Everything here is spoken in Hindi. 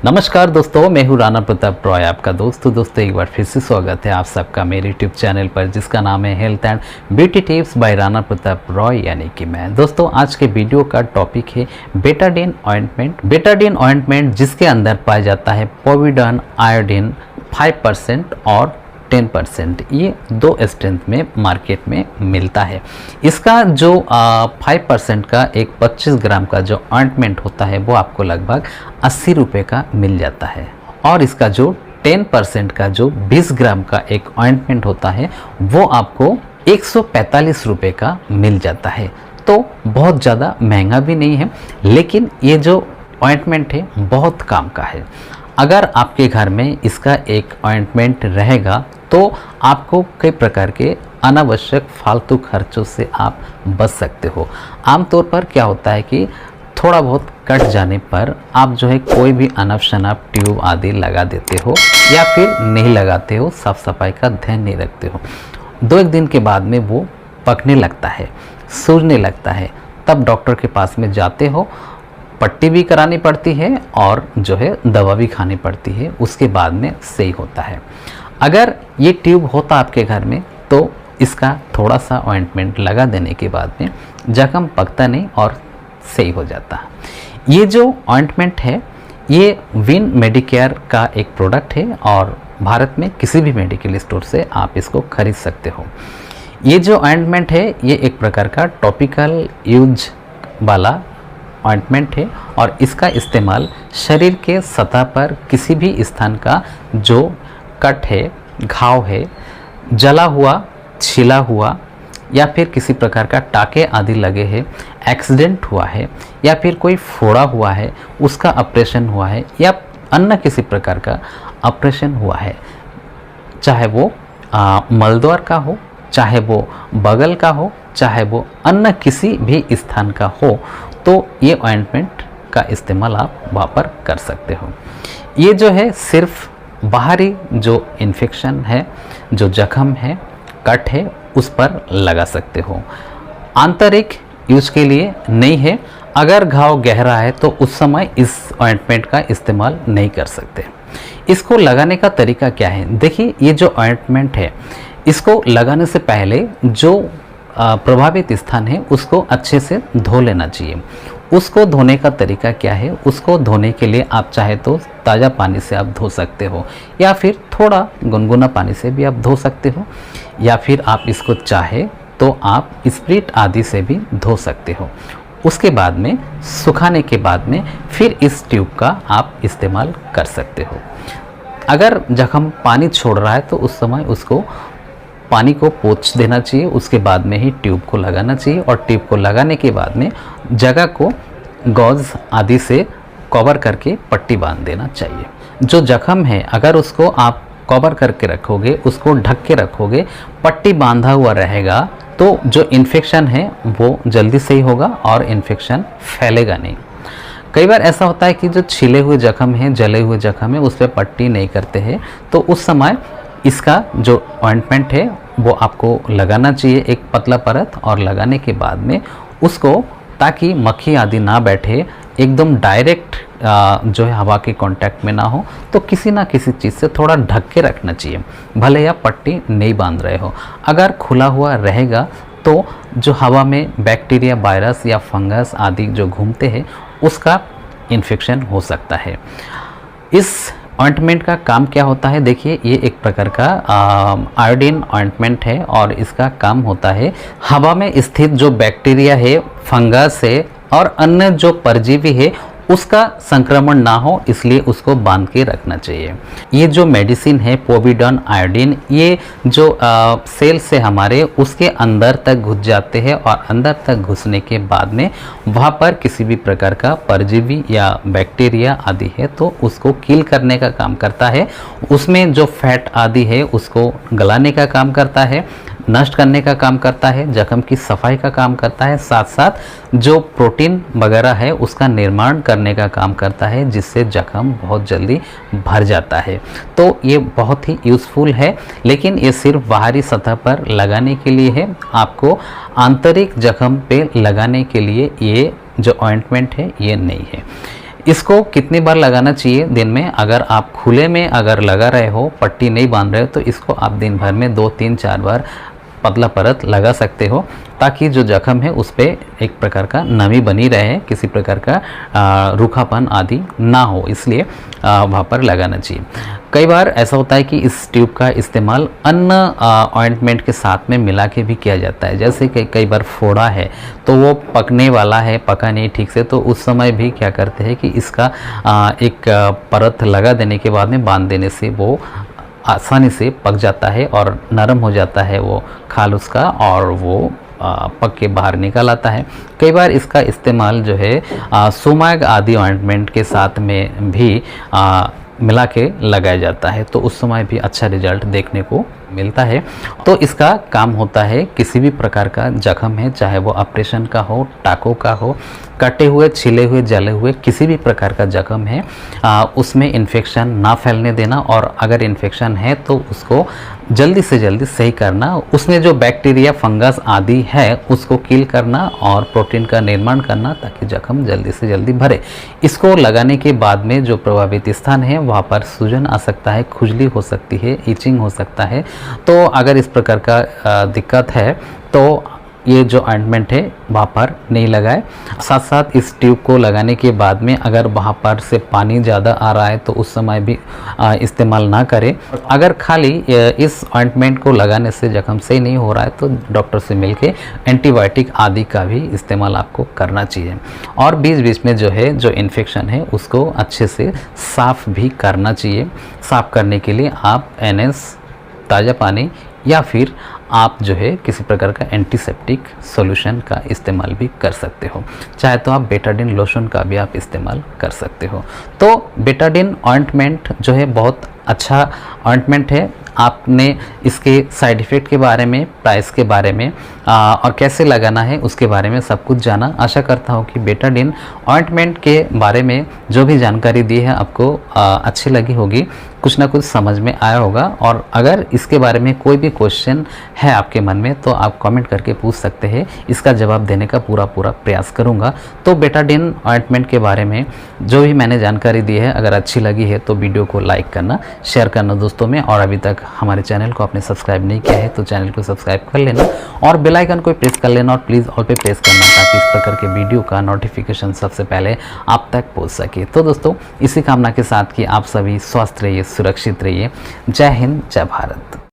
नमस्कार दोस्तों, मैं हूँ राणा प्रताप रॉय, आपका दोस्तों एक बार फिर से स्वागत है आप सबका मेरे यूट्यूब चैनल पर, जिसका नाम है health and beauty tips by Rana Pratap Roy, यानी कि मैं। दोस्तों, आज के वीडियो का टॉपिक है बेटाडीन ऑइंटमेंट। बेटाडीन ऑइंटमेंट जिसके अंदर पाया जाता है पोविडॉन आयोडीन 5% और 10%, ये दो स्ट्रेंथ में मार्केट में मिलता है। इसका जो 5% का एक 25 ग्राम का जो ऑइंटमेंट होता है वो आपको लगभग 80 रुपये का मिल जाता है, और इसका जो 10% का जो 20 ग्राम का एक ऑइंटमेंट होता है वो आपको 145 रुपये का मिल जाता है। तो बहुत ज़्यादा महंगा भी नहीं है, लेकिन ये जो ऑइंटमेंट है बहुत काम का है। अगर आपके घर में इसका एक ऑइंटमेंट रहेगा तो आपको कई प्रकार के अनावश्यक फालतू खर्चों से आप बच सकते हो। आमतौर पर क्या होता है कि थोड़ा बहुत कट जाने पर आप जो है कोई भी अनफ शनफ ट्यूब आदि लगा देते हो, या फिर नहीं लगाते हो, साफ सफाई का ध्यान नहीं रखते हो। 2-1 दिन के बाद में वो पकने लगता है, सूजने लगता है, तब डॉक्टर के पास में जाते हो, पट्टी भी करानी पड़ती है और जो है दवा भी खानी पड़ती है, उसके बाद में सही होता है। अगर ये ट्यूब होता आपके घर में तो इसका थोड़ा सा ऑइंटमेंट लगा देने के बाद में जख्म पकता नहीं और सही हो जाता। ये जो ऑइंटमेंट है ये विन मेडिकेयर का एक प्रोडक्ट है, और भारत में किसी भी मेडिकल स्टोर से आप इसको खरीद सकते हो। ये जो ऑइंटमेंट है ये एक प्रकार का टॉपिकल यूज वाला ऑइंटमेंट है, और इसका इस्तेमाल शरीर के सतह पर किसी भी स्थान का जो कट है, घाव है, जला हुआ, छिला हुआ, या फिर किसी प्रकार का टाके आदि लगे हैं, एक्सीडेंट हुआ है, या फिर कोई फोड़ा हुआ है, उसका ऑपरेशन हुआ है, या अन्य किसी प्रकार का ऑपरेशन हुआ है, चाहे वो मलद्वार का हो, चाहे वो बगल का हो, चाहे वो अन्य किसी भी स्थान का हो, तो ये ऑइंटमेंट का इस्तेमाल आप वहाँ पर कर सकते हो। ये जो है सिर्फ बाहरी जो इन्फेक्शन है, जो जख्म है, कट है, उस पर लगा सकते हो। आंतरिक यूज के लिए नहीं है। अगर घाव गहरा है तो उस समय इस ऑइंटमेंट का इस्तेमाल नहीं कर सकते। इसको लगाने का तरीका क्या है? देखिए, ये जो ऑइंटमेंट है इसको लगाने से पहले जो प्रभावित स्थान है उसको अच्छे से धो लेना चाहिए। उसको धोने का तरीका क्या है? उसको धोने के लिए आप चाहे तो ताज़ा पानी से आप धो सकते हो, या फिर थोड़ा गुनगुना पानी से भी आप धो सकते हो, या फिर आप इसको चाहे तो आप स्प्रिट आदि से भी धो सकते हो। उसके बाद में सुखाने के बाद में फिर इस ट्यूब का आप इस्तेमाल कर सकते हो। अगर जख्म पानी छोड़ रहा है तो उस समय उसको पानी को पोंछ देना चाहिए, उसके बाद में ही ट्यूब को लगाना चाहिए, और ट्यूब को लगाने के बाद में जगह को गॉज आदि से कवर करके पट्टी बांध देना चाहिए। जो जख्म है अगर उसको आप कवर करके रखोगे, उसको ढक के रखोगे, पट्टी बांधा हुआ रहेगा, तो जो इन्फेक्शन है वो जल्दी सही होगा और इन्फेक्शन फैलेगा नहीं। कई बार ऐसा होता है कि जो छिले हुए जख्म हैं, जले हुए जख्म है, उस पर पट्टी नहीं करते हैं, तो उस समय इसका जो ऑइंटमेंट है वो आपको लगाना चाहिए, एक पतला परत, और लगाने के बाद में उसको, ताकि मक्खी आदि ना बैठे, एकदम डायरेक्ट जो है हवा के कांटेक्ट में ना हो, तो किसी ना किसी चीज़ से थोड़ा ढक के रखना चाहिए, भले या पट्टी नहीं बांध रहे हो। अगर खुला हुआ रहेगा तो जो हवा में बैक्टीरिया, वायरस या फंगस आदि जो घूमते हैं उसका इन्फेक्शन हो सकता है। इस ऑइंटमेंट का काम क्या होता है? देखिए, ये एक प्रकार का आयोडीन ऑइंटमेंट है, और इसका काम होता है हवा में स्थित जो बैक्टीरिया है, फंगस है और अन्य जो परजीवी है उसका संक्रमण ना हो, इसलिए उसको बांध के रखना चाहिए। ये जो मेडिसिन है पोविडॉन आयोडीन, ये जो सेल से हमारे उसके अंदर तक घुस जाते हैं, और अंदर तक घुसने के बाद में वहाँ पर किसी भी प्रकार का परजीवी या बैक्टीरिया आदि है तो उसको किल करने का काम करता है। उसमें जो फैट आदि है उसको गलाने का काम करता है, नष्ट करने का काम करता है, जख्म की सफाई का काम करता है, साथ साथ जो प्रोटीन वगैरह है उसका निर्माण करने का काम करता है, जिससे जख्म बहुत जल्दी भर जाता है। तो ये बहुत ही यूज़फुल है, लेकिन ये सिर्फ बाहरी सतह पर लगाने के लिए है। आपको आंतरिक जख्म पे लगाने के लिए ये जो ऑइंटमेंट है ये नहीं है। इसको कितनी बार लगाना चाहिए दिन में? अगर आप खुले में अगर लगा रहे हो, पट्टी नहीं बांध रहे हो, तो इसको आप दिन भर में 2 3 4 बार पतला परत लगा सकते हो, ताकि जो जख्म है उस पर एक प्रकार का नमी बनी रहे, किसी प्रकार का रूखापन आदि ना हो, इसलिए वहाँ पर लगाना चाहिए। कई बार ऐसा होता है कि इस ट्यूब का इस्तेमाल अन्य ऑइंटमेंट के साथ में मिला के भी किया जाता है। जैसे कि कई बार फोड़ा है तो वो पकने वाला है, पका नहीं ठीक से, तो उस समय भी क्या करते हैं कि इसका एक परत लगा देने के बाद में बांध देने से वो आसानी से पक जाता है और नरम हो जाता है वो खाल उसका, और वो पक के बाहर निकल आता है। कई बार इसका इस्तेमाल जो है सोमाग आदि ऑइंटमेंट के साथ में भी मिला के लगाया जाता है, तो उस समय भी अच्छा रिजल्ट देखने को मिलता है। तो इसका काम होता है किसी भी प्रकार का जख्म है, चाहे वो ऑपरेशन का हो, टाँकों का हो, कटे हुए, छिले हुए, जले हुए किसी भी प्रकार का जख्म है, उसमें इन्फेक्शन ना फैलने देना, और अगर इन्फेक्शन है तो उसको जल्दी से जल्दी सही करना, उसमें जो बैक्टीरिया, फंगस आदि है उसको किल करना और प्रोटीन का निर्माण करना, ताकि जख्म जल्दी से जल्दी भरे। इसको लगाने के बाद में जो प्रभावित स्थान है वहाँ पर सूजन आ सकता है, खुजली हो सकती है, इचिंग हो सकता है। तो अगर इस प्रकार का दिक्कत है तो ये जो ऑइंटमेंट है वहाँ पर नहीं लगाए। साथ साथ इस ट्यूब को लगाने के बाद में अगर वहाँ पर से पानी ज़्यादा आ रहा है तो उस समय भी इस्तेमाल ना करें। अगर खाली इस ऑइंटमेंट को लगाने से जख्म सही नहीं हो रहा है तो डॉक्टर से मिलके एंटीबायोटिक आदि का भी इस्तेमाल आपको करना चाहिए, और बीच बीच में जो है जो इन्फेक्शन है उसको अच्छे से साफ़ भी करना चाहिए। साफ़ करने के लिए आप NS, ताज़ा पानी, या फिर आप जो है किसी प्रकार का एंटीसेप्टिक सॉल्यूशन का इस्तेमाल भी कर सकते हो। चाहे तो आप बेटाडिन लोशन का भी आप इस्तेमाल कर सकते हो। तो बेटाडिन ऑइंटमेंट जो है बहुत अच्छा ऑइंटमेंट है। आपने इसके साइड इफ़ेक्ट के बारे में, प्राइस के बारे में और कैसे लगाना है उसके बारे में सब कुछ जाना। आशा करता हूँ कि बेटाडिन ऑइंटमेंट के बारे में जो भी जानकारी दी है आपको अच्छी लगी होगी, कुछ ना कुछ समझ में आया होगा। और अगर इसके बारे में कोई भी क्वेश्चन है आपके मन में तो आप कमेंट करके पूछ सकते हैं, इसका जवाब देने का पूरा प्रयास करूँगा। तो बेटाडिन ऑइंटमेंट के बारे में जो भी मैंने जानकारी दी है, अगर अच्छी लगी है तो वीडियो को लाइक करना, शेयर करना दोस्तों में, और अभी तक हमारे चैनल को आपने सब्सक्राइब नहीं किया है तो चैनल को सब्सक्राइब कर लेना और बेल आइकन को प्रेस कर लेना, और प्लीज़ ऑल पे प्रेस करना, ताकि इस प्रकार के वीडियो का नोटिफिकेशन सबसे पहले आप तक पहुंच सके। तो दोस्तों इसी कामना के साथ कि आप सभी स्वस्थ रहिए, सुरक्षित रहिए। जय हिंद, जय भारत।